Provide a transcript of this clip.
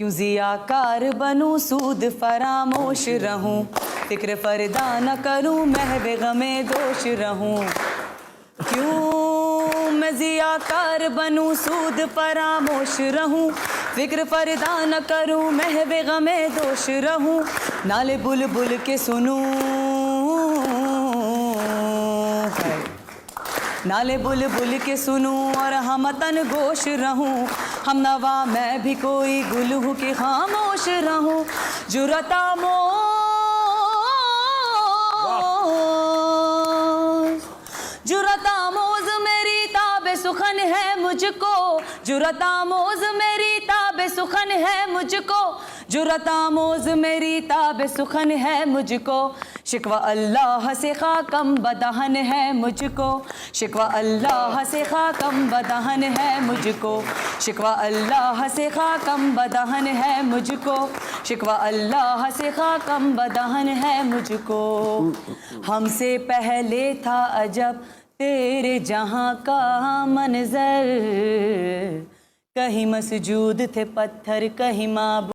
क्यों ज़ियाकार बनूं सूद फरामोश रहूं, फिक्र फरदा न करूं महवे गमे दोष रहूं। क्यों मैं ज़ियाकार बनूं सूद फरामोश रहूं, फिक्र फरदा न करूं महवे गमे दोष रहूं। नाले बुलबुल के सुनूं, नाले बुलबुल के सुनूं और हम तन गोश रहूं। हम नवा मैं भी कोई गुल हूँ कि खामोश रहूं। जुरता मोज मेरी ताबे सुखन है मुझको, जुरता मोज मेरी ताबे सुखन है मुझको, जुरता मोज मेरी ताबे सुखन है मुझको। शिकवा अल्लाह से खाकम बदहन है मुझको, शिकवा अल्लाह से खाकम बदहन है मुझको, शिकवा अल्लाह से खाकम बदहन है मुझको, शिकवा अल्लाह से खाकम बदहन है मुझको। हमसे पहले था अजब तेरे जहाँ का मंजर, कहीं मसजूद थे पत्थर कहीं माबूद